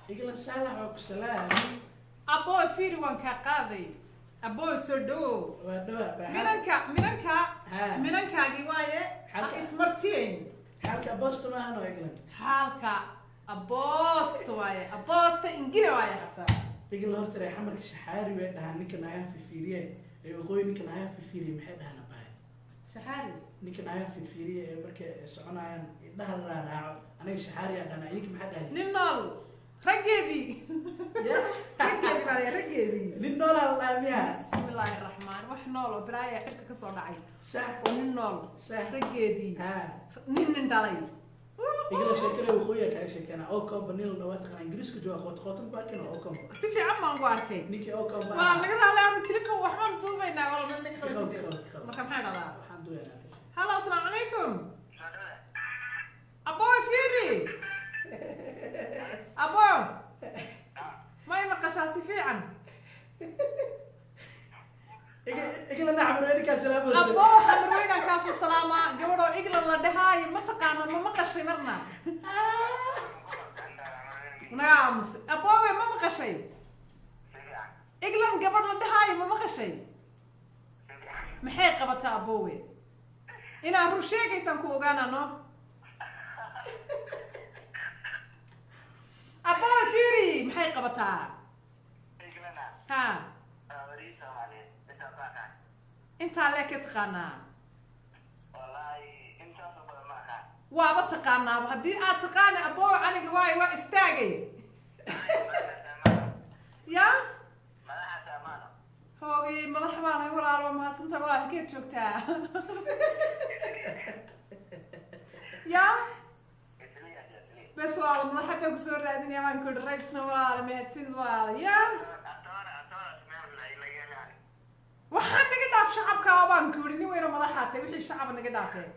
igla salaam ku salaam abo fiiri waan ka qaaday abo soo dhawo waa dhawa minankaagi waaye ismartiin halka boosto ma ahano igla halka aboosto waaye aboosto ingire waaye hataa igla horta reer xamarka shaxaari way dhahaan ninka naagaha fiiriye ee waqooyi ninka naagaha fiiriye maxay dhahaan abay shaxaari ninka naagaha fiiriye ee markay soconayaan idhaha la raaco aniga shaxaari aan dhahnaa ninka maxay dhahay nin nool raggeedii raggeedii nin nool allah miya bismillaahi raxmaan wax nool oo biraaya xirka ka soo dhacay sax oo nin nool raggeedii nin dhalay igla sheekada waqooyi ka sheekana oo koob nil dhawaad qana ingiriiska jooga qotan baakina oo koob si fiican baan ku arkay ninka oo koob waa laga hadlayaa telefoon waxaan duubaynaa wala ninka marka maxay dhadaa waxaan duubaynaa hello assalamu alaykum abo fiiri abo ما يبقى شاسي في عن إقلا نعم روينك السلام أبو حمروينا كاسو سلامة قبلو إقلا لدهاي ما تقانا ما مقشي مرنا نعم أبو ما مقشي إقلا قبل لدهاي ما مقشي محيقة بتا أبوي إنا روشيك يسانكو أغانا نو أبو فيري محي قبطها ها انت عليك تقانا وابا تقانا وهدي تقانا أبو عنك واي استاقي يا هوغي مدحبانا ولا ما سنتا ولا كيف شوكتا يا بس والله ما حد يقصر رادين يا مان كل ريتنا ولا ما هتسين ولا يا waxaan naga dhaaf shacabka baan ku yiri nin weyn oo madaxaatay wixii shacab naga dhaafay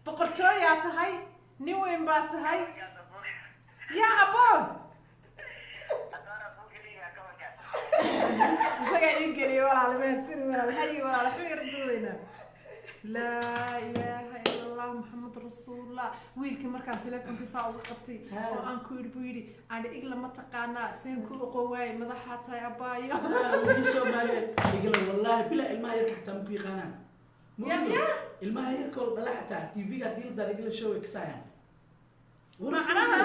boqortooy tahay nin weyn baa tahay ya abo isaga ingeli wala ma hessin wala hay wala xir duwayna la ilaha illa allah muhammad rasuulullah wiilkii markaan telefoonka saa ugu qabtay oo aan ku yiri buu yiri aan igla ma taqaana seen ku qowaay madaxa tahay abaayo wii Soomaaliya igla wallahi bila ilmaha yar xataa ku yaqaanaan ya ilmaha yar kol dhala xataa TV-ga dil dar igla show exaya macnaha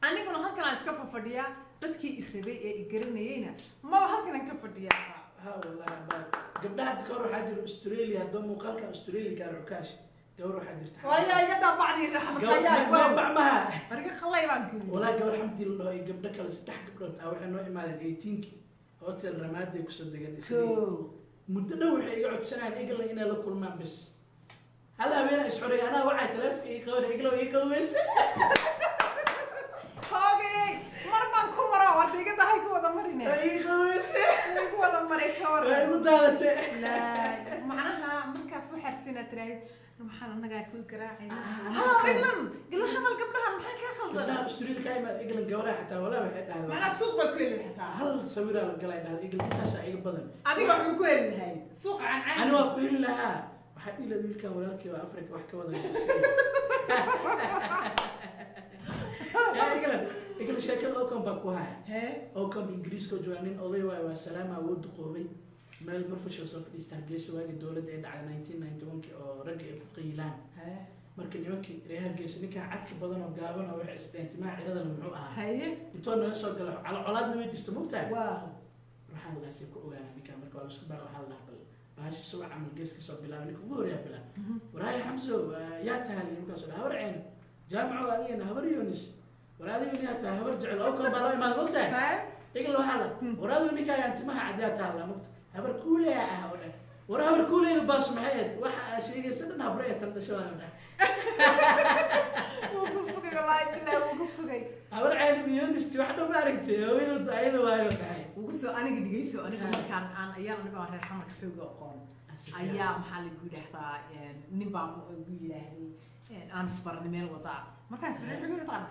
aniguna halkan aan iska fadhiyaa dadkii irabay ee igaranayayna ma halkan aan ka fadhiyaa ha wallahi baa gabdhaha kor waxa jira Australia doo muuqaalka Australia gaar ukaash gawar waxa jirta wala yada bacdi raxmad ayaa waa bacmaha marka khalay baan ku wala gawar alxamdulillah ay gabdha kale saddex gabdhood waxay noo imaadeen 18 hotel Ramada ku soo degan muddo dhow waxay iga codsanayeen igla inay la kulmaan bis hal habeen isxuray ana waxa telefoonka ii qawada igla ii qawaysa hooge marban ku maro wadiga tahay ku wada marine ii qawaysa ku wada maray kawar ay u daalatay la macnaha markaas waxa tirtina tiray waxaan anaga ku garaacayna hala iglan igla hadal gabdhaha maxay ka khaldan gabdhaha Australia ka imaad igla gawraha xataa wala waxay dhahdaan macna suuq ba ku heli xataa hal sawir la galay dhahdaan igla intaas ay badan adiga wuxuu ku heli lahayd suuq aan ana waa ku heli lahaa waxa ila wiilka walaalkii waa Afrika wax ka wada ya igla sheekada oo kan baa ku haay oo kan Ingiriiska jooganin oday waa salaama wuu duqoobay meel marfasho soo fadhiista Hargeysa waagi dawladda ee dhacday 1991 oo rag ay qiilaan marka nimankii reer Hargeysa ninka cadka badan oo gaaban oo wax isdeentima cirada muxuu ahaa intoo naga soo galo calaamad way jirto mugtaa waxaan la sii ku ogaanaa ninka marka waa isku baa waxa la dhaxbal baashi soo camal geeska soo bilaabay ninka ugu horeeya bilaa waraay Hamzo yaa tahay ninka soo habar ceen jaamaco adiina habar Yunis waraadiga yaa tahay habar jecel oo kala baa imaan mugtaa igla waxa la waraadiga ninka ayaan timaha cadiyaa taala mugtaa habar kuule ah wara habar kuule baas maxay waxa sheegaysa dhan habraya tan dhashada wuu ku sugay wallahi bilaa wuu ku sugay habar caalib iyo nisti wax dhow aragtay hooyadu ayada waayo tahay ugu soo aniga dhigayso aniga markaan aan ayaan aniga reer xamarka xooga aqoon ayaa maxaa la guudahdaa nin baa ugu yiraahday aan isbarni meel wada markaas reer xooga taan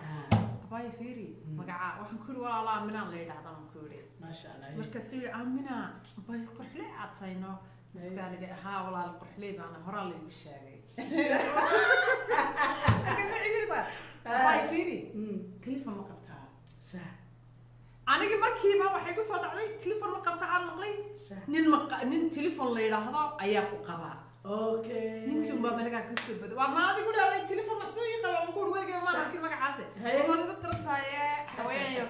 abay fiiri magaca waxaan ku yiri walaal aaminaan la yiraahdaa aan ku yiri ma sha Allah marka sii aamina abay qurxle aatayno مسكاني ها والله القرحلي أنا هرا اللي بالشاقي. أكيد عيرتها. باي فيري. كلفة ما قبتها. صح. anigi markiiba waxay ku soo dhacday telefoon ma qabta aan maqlay nin telefoon la yiraahdo ayaa ku qaba okay ninkii uma malaga ka soo baday waa ma adigu dhaalay telefoon ma soo qaba ma ku weliga ma arkin magacaase ma la tartaaye haween iyo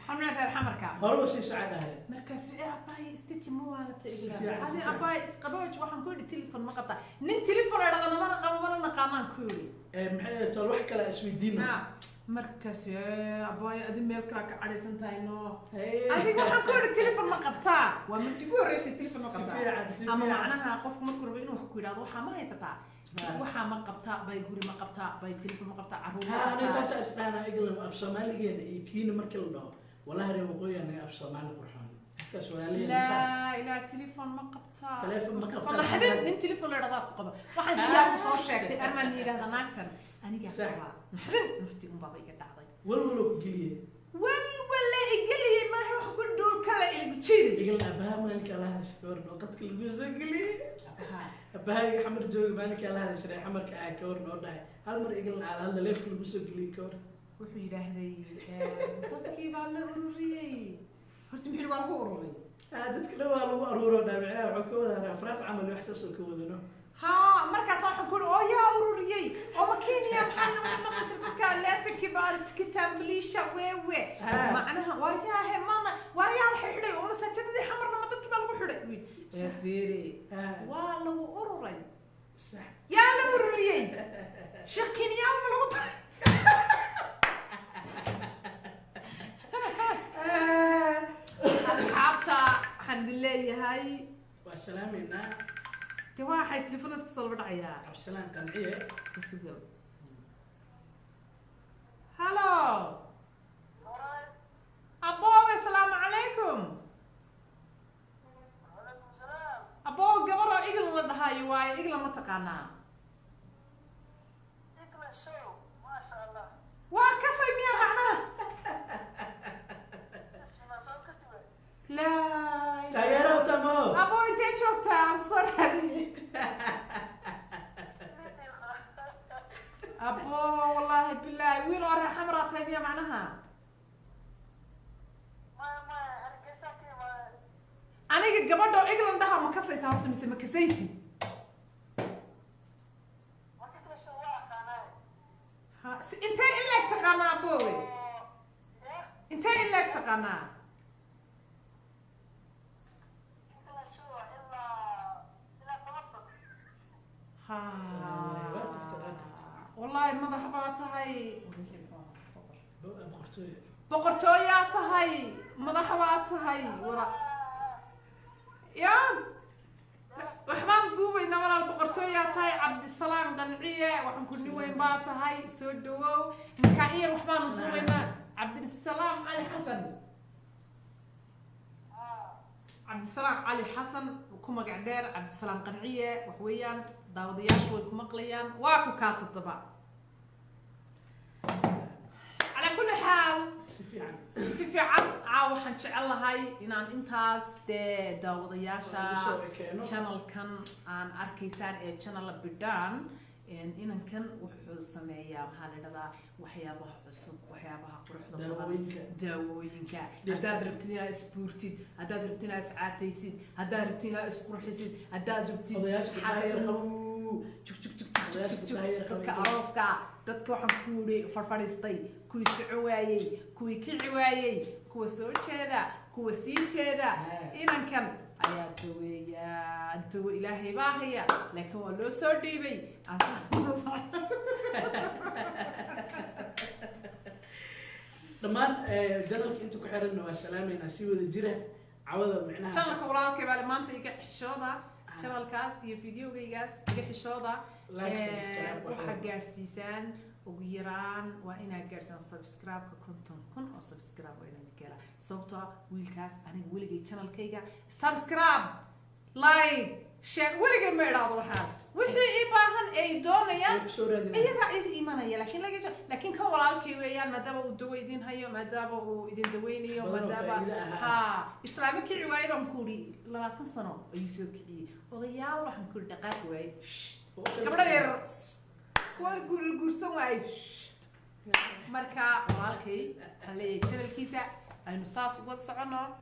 xamna reer xamarka hore si saacadahay markaas abay istaji ma wala taagay hadi abay isqabooj waxaan ku yiri telefoon ma qabta nin telefoon ay dhaqana ma qabo ma naqaan ku yiri maxay tahay wax kale isweydiina markaas abay adi meel kala ka cadaysan tahay no adiga waxaan ku yiri telefoon ma qabta waa mid ugu horeysay telefoon ma qabta ama macnaha qofku markuu rabo inuu wax ku yiraahdo waxa ma haysataa waxa ma qabta bay guri ma qabta bay telefoon ma qabta caruur ma qabta ana saasana iglan af Soomaaligeena iyo kiina markii la dhaho wallahi reebo qoyana af Soomaali qurxoon kaas walaaliin ila telefoon ma qabta telefoon ma qabta falaxdin nin telefoon la dhaqaa ku qaba waxa siyaabo soo sheegtay armaan yiraahdo naagtan aniga qaba naxdin nafti um baba iga dhacday walwalo galiye walwala igaliye ma wax ku dhool kala ilgu jirin igla abaha maalinka la hashkoor oo qadka lagu soo galiye abaha xamar jooga maalinka la hashray xamarka ah ka war noo dhahay hal mar igla hal leefka lagu soo galiye ka war wuxuu yiraahday dadkii baa la ururiyay horta mixir waa lagu ururiyay dadka la waa lagu ururo dhaabicaa waxa ka wada raaf amal wax soo ka wadano ha markaas waxaan ku oo yaa ururiyay oo makiiniya maxaan ma jirka leetanki baa kitambilisha weewe macnaha wariyaha mana wariyaha xidhay oo masaajidada xamarna ma dadka baa lagu xidhay fiiri waa lagu ururay sax yaa la ururiyay shaqiniya ma lagu taray asxaabta waxaan leeyahay waa salaameena waxay telefoonka soo dhacaya absalaan qanciye kusugal hello abo assalamu alaykum alaykum salaam abo gabaro igla la dhahayo waay igla ma taqaana igla show ma sha Allah waa ka saymiya macna isma soo katiba la tayaro tamo abo intee joogtaa am soo raadi abo wallahi billahi wiil oo reer xamra taymiya macnaha ma hargeysa ma aniga gabadho igla dhaha ma kasaysa horta mise ma kasaysi ma igla show waa qanay ha intee ilaa taqaana abo intee ilaa taqaana igla show illa tamasuk ha والله ماذا حباتهاي بقرتويا تهاي ماذا حباتهاي ورا يا وحمان دوبي نمر البقرتويا تهاي عبد السلام قنعية وحنكون وين باتهاي سودو مكاير وحمان دوبي عبد السلام علي حسن عبد السلام علي حسن وكما قعدير عبد السلام قنعية وحويان داودياش والكمقليان واكو كاسة طبعا على كل حال سفي عن عاوحن شعل هاي إن انتاس داودياشا channel كان عن أركيسان channel بدان إن كان وحو سمايا محل هذا وحيابها عصب وحيابها قروح داوينك هداد ربتنا اسبورتي هداد ربتنا اسعاتيسيد هداد ربتنا اسقرحيسيد هداد ربتنا dadka arooska dadka waxaan ku yiri farfadhiistay kuwii socwaayay kuwii kici waayay kuwa soo jeeda kuwa sii jeeda inankan ayaa daweeya ilaahay baa haya laakiin waa loo soo dhiibay dhammaan janalka inta ku xiranna waa salaamayna si wada jira cawada macnaha janalka walaalkay baa maanta iga xishooda channelkaas iyo videogaygaas iga xishooda waxa gaarsiisaan ugu yaraan waa inaad gaarsiisaan subscribe-ka 50,000 oo subscribe waa inaad gaaraan sababtoo wiilkaas aniga weligay channelkayga subscribe like share weligay ma idhaahdo waxaas wixii i baahan ay doonayaan iyaga ay imanaya laakiin kan walaalkay weeyaan maadaama uu dawo idin hayo maadaama uu idin daweynayo maadaama islaami kici waaye baan ku uri 20 sano ayuu soo kiciyey odayaal waxaan ku uri dhaqaaq waaye gabadha yar kuwa guursan waaye marka walaalkay waxaan leeyahay channelkiisa aynu saas uga socono